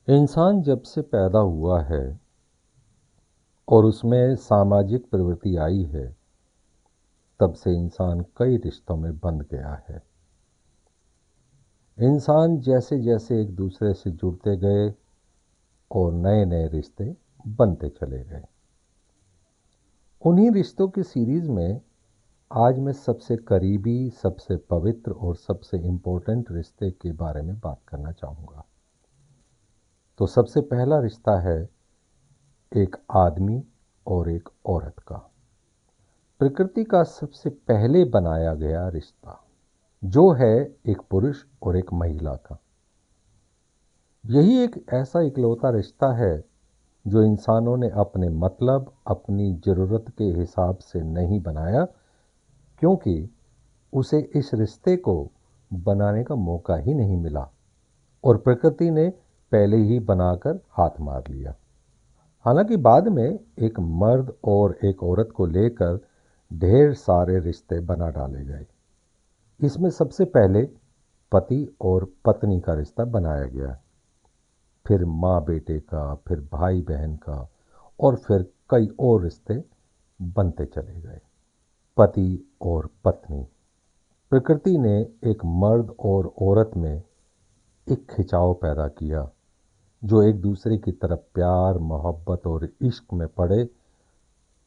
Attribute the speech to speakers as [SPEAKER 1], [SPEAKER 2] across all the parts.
[SPEAKER 1] इंसान जब से पैदा हुआ है और उसमें सामाजिक प्रवृत्ति आई है, तब से इंसान कई रिश्तों में बंध गया है। इंसान जैसे जैसे एक दूसरे से जुड़ते गए और नए नए रिश्ते बनते चले गए। उन्हीं रिश्तों की सीरीज में आज मैं सबसे करीबी, सबसे पवित्र और सबसे इम्पोर्टेंट रिश्ते के बारे में बात करना चाहूँगा। तो सबसे पहला रिश्ता है एक आदमी और एक औरत का। प्रकृति का सबसे पहले बनाया गया रिश्ता, जो है एक पुरुष और एक महिला का। यही एक ऐसा इकलौता रिश्ता है जो इंसानों ने अपने मतलब, अपनी ज़रूरत के हिसाब से नहीं बनाया, क्योंकि उसे इस रिश्ते को बनाने का मौका ही नहीं मिला और प्रकृति ने पहले ही बनाकर हाथ मार लिया। हालांकि बाद में एक मर्द और एक औरत को लेकर ढेर सारे रिश्ते बना डाले गए। इसमें सबसे पहले पति और पत्नी का रिश्ता बनाया गया, फिर माँ बेटे का, फिर भाई बहन का, और फिर कई और रिश्ते बनते चले गए। पति और पत्नी, प्रकृति ने एक मर्द और औरत में एक खिंचाव पैदा किया, जो एक दूसरे की तरफ प्यार, मोहब्बत और इश्क में पड़े,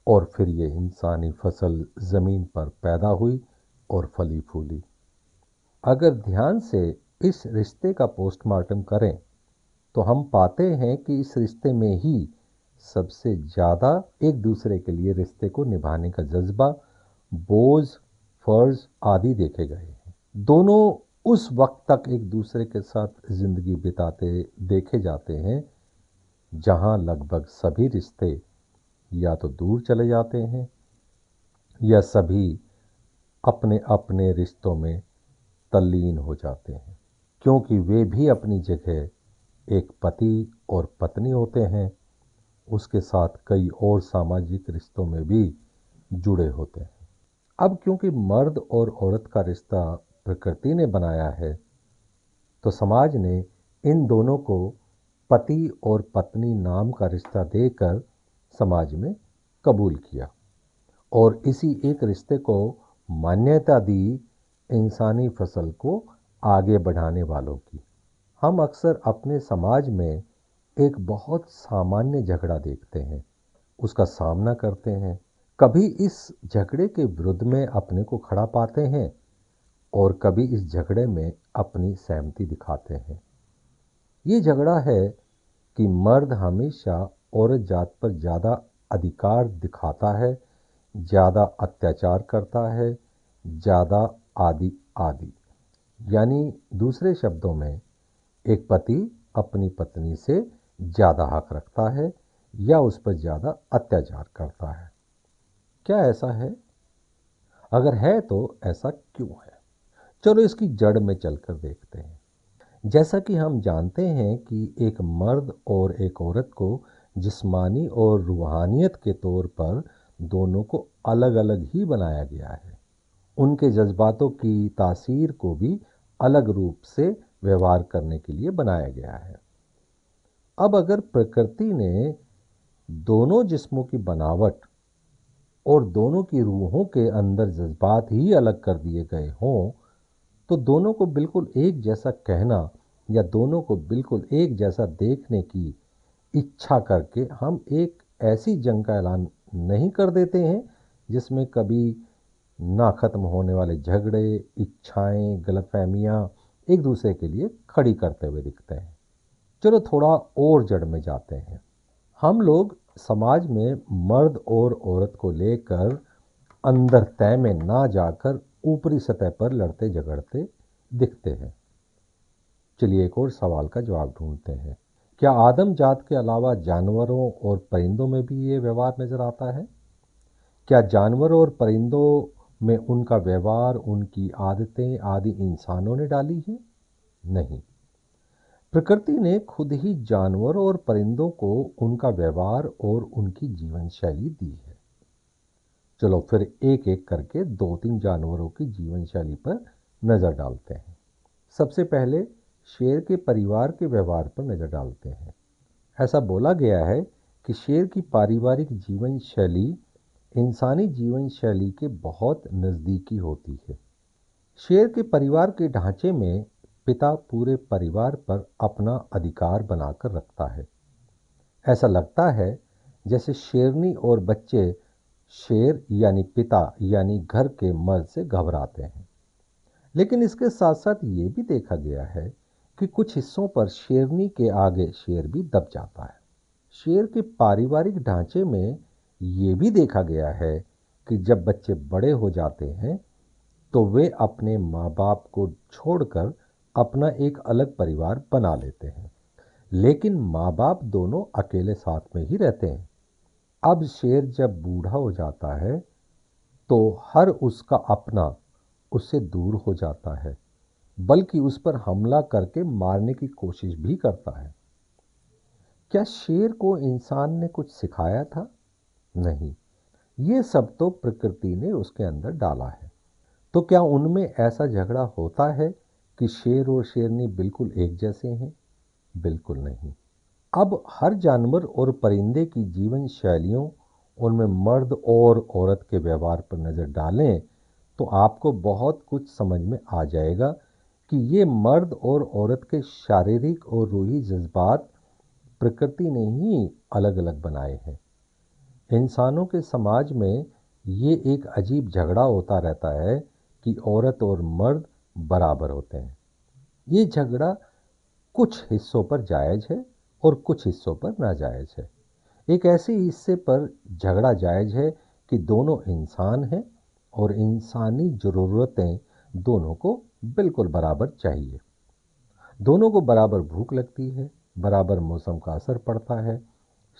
[SPEAKER 1] और फिर ये इंसानी फसल ज़मीन पर पैदा हुई और फली फूली। अगर ध्यान से इस रिश्ते का पोस्टमार्टम करें तो हम पाते हैं कि इस रिश्ते में ही सबसे ज़्यादा एक दूसरे के लिए रिश्ते को निभाने का जज्बा, बोझ, फर्ज आदि देखे गए हैं। दोनों उस वक्त तक एक दूसरे के साथ जिंदगी बिताते देखे जाते हैं जहां लगभग सभी रिश्ते या तो दूर चले जाते हैं या सभी अपने अपने रिश्तों में तल्लीन हो जाते हैं, क्योंकि वे भी अपनी जगह एक पति और पत्नी होते हैं, उसके साथ कई और सामाजिक रिश्तों में भी जुड़े होते हैं। अब क्योंकि मर्द और औरत का रिश्ता प्रकृति ने बनाया है, तो समाज ने इन दोनों को पति और पत्नी नाम का रिश्ता देकर समाज में कबूल किया और इसी एक रिश्ते को मान्यता दी इंसानी फसल को आगे बढ़ाने वालों की। हम अक्सर अपने समाज में एक बहुत सामान्य झगड़ा देखते हैं, उसका सामना करते हैं, कभी इस झगड़े के विरुद्ध में अपने को खड़ा पाते हैं और कभी इस झगड़े में अपनी सहमति दिखाते हैं। ये झगड़ा है कि मर्द हमेशा औरत जात पर ज़्यादा अधिकार दिखाता है, ज़्यादा अत्याचार करता है, ज़्यादा आदि आदि। यानी दूसरे शब्दों में, एक पति अपनी पत्नी से ज़्यादा हक रखता है या उस पर ज़्यादा अत्याचार करता है। क्या ऐसा है? अगर है तो ऐसा क्यों है? चलो इसकी जड़ में चलकर देखते हैं। जैसा कि हम जानते हैं कि एक मर्द और एक औरत को जिस्मानी और रूहानियत के तौर पर दोनों को अलग अलग ही बनाया गया है। उनके जज्बातों की तासीर को भी अलग रूप से व्यवहार करने के लिए बनाया गया है। अब अगर प्रकृति ने दोनों जिस्मों की बनावट और दोनों की रूहों के अंदर जज्बात ही अलग कर दिए गए हों, तो दोनों को बिल्कुल एक जैसा कहना या दोनों को बिल्कुल एक जैसा देखने की इच्छा करके हम एक ऐसी जंग का ऐलान नहीं कर देते हैं जिसमें कभी ना खत्म होने वाले झगड़े, इच्छाएं, गलतफहमियां एक दूसरे के लिए खड़ी करते हुए दिखते हैं। चलो थोड़ा और जड़ में जाते हैं। हम लोग समाज में मर्द और औरत को लेकर अंदर तय में ना जाकर ऊपरी सतह पर लड़ते झगड़ते दिखते हैं। चलिए एक और सवाल का जवाब ढूंढते हैं। क्या आदम जात के अलावा जानवरों और परिंदों में भी ये व्यवहार नजर आता है? क्या जानवरों और परिंदों में उनका व्यवहार, उनकी आदतें आदि इंसानों ने डाली है? नहीं, प्रकृति ने खुद ही जानवरों और परिंदों को उनका व्यवहार और उनकी जीवन शैली दी है। चलो फिर एक एक करके दो तीन जानवरों की जीवन शैली पर नजर डालते हैं। सबसे पहले शेर के परिवार के व्यवहार पर नज़र डालते हैं। ऐसा बोला गया है कि शेर की पारिवारिक जीवन शैली इंसानी जीवन शैली के बहुत नज़दीकी होती है। शेर के परिवार के ढांचे में पिता पूरे परिवार पर अपना अधिकार बनाकर रखता है। ऐसा लगता है जैसे शेरनी और बच्चे शेर यानी पिता यानी घर के मर्द से घबराते हैं। लेकिन इसके साथ साथ ये भी देखा गया है कि कुछ हिस्सों पर शेरनी के आगे शेर भी दब जाता है। शेर के पारिवारिक ढांचे में ये भी देखा गया है कि जब बच्चे बड़े हो जाते हैं तो वे अपने माँ बाप को छोड़कर अपना एक अलग परिवार बना लेते हैं, लेकिन माँ बाप दोनों अकेले साथ में ही रहते हैं। अब शेर जब बूढ़ा हो जाता है तो हर उसका अपना उससे दूर हो जाता है, बल्कि उस पर हमला करके मारने की कोशिश भी करता है। क्या शेर को इंसान ने कुछ सिखाया था? नहीं, ये सब तो प्रकृति ने उसके अंदर डाला है। तो क्या उनमें ऐसा झगड़ा होता है कि शेर और शेरनी बिल्कुल एक जैसे हैं? बिल्कुल नहीं। अब हर जानवर और परिंदे की जीवन शैलियों, उनमें मर्द और औरत के व्यवहार पर नज़र डालें तो आपको बहुत कुछ समझ में आ जाएगा कि ये मर्द और औरत के शारीरिक और रूही जज्बात प्रकृति ने ही अलग अलग बनाए हैं। इंसानों के समाज में ये एक अजीब झगड़ा होता रहता है कि औरत और मर्द बराबर होते हैं। ये झगड़ा कुछ हिस्सों पर जायज़ है और कुछ हिस्सों पर नाजायज़ है। एक ऐसे हिस्से पर झगड़ा जायज़ है कि दोनों इंसान हैं और इंसानी ज़रूरतें दोनों को बिल्कुल बराबर चाहिए। दोनों को बराबर भूख लगती है, बराबर मौसम का असर पड़ता है,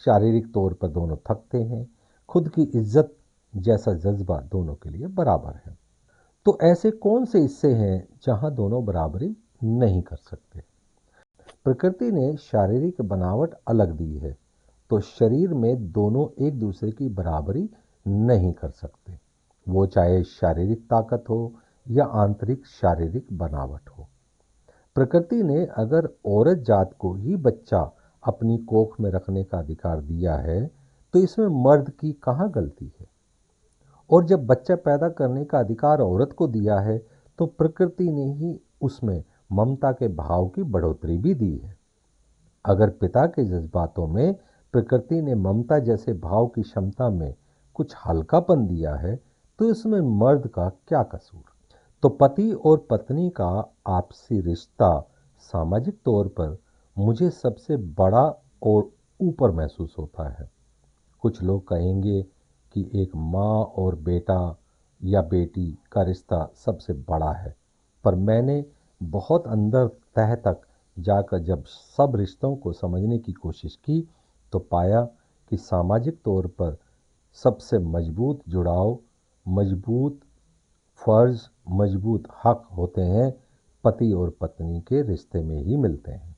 [SPEAKER 1] शारीरिक तौर पर दोनों थकते हैं, खुद की इज्जत जैसा जज्बा दोनों के लिए बराबर है। तो ऐसे कौन से हिस्से हैं जहां दोनों बराबरी नहीं कर सकते? प्रकृति ने शारीरिक बनावट अलग दी है, तो शरीर में दोनों एक दूसरे की बराबरी नहीं कर सकते, वो चाहे शारीरिक ताकत हो या आंतरिक शारीरिक बनावट हो। प्रकृति ने अगर औरत जात को ही बच्चा अपनी कोख में रखने का अधिकार दिया है तो इसमें मर्द की कहाँ गलती है? और जब बच्चा पैदा करने का अधिकार औरत को दिया है तो प्रकृति ने ही उसमें ममता के भाव की बढ़ोतरी भी दी है। अगर पिता के जज्बातों में प्रकृति ने ममता जैसे भाव की क्षमता में कुछ हल्कापन दिया है तो इसमें मर्द का क्या कसूर? तो पति और पत्नी का आपसी रिश्ता सामाजिक तौर पर मुझे सबसे बड़ा और ऊपर महसूस होता है। कुछ लोग कहेंगे कि एक माँ और बेटा या बेटी का रिश्ता सबसे बड़ा है, पर मैंने बहुत अंदर तह तक जाकर जब सब रिश्तों को समझने की कोशिश की तो पाया कि सामाजिक तौर पर सबसे मजबूत जुड़ाव, मजबूत फर्ज, मजबूत हक होते हैं पति और पत्नी के रिश्ते में ही मिलते हैं।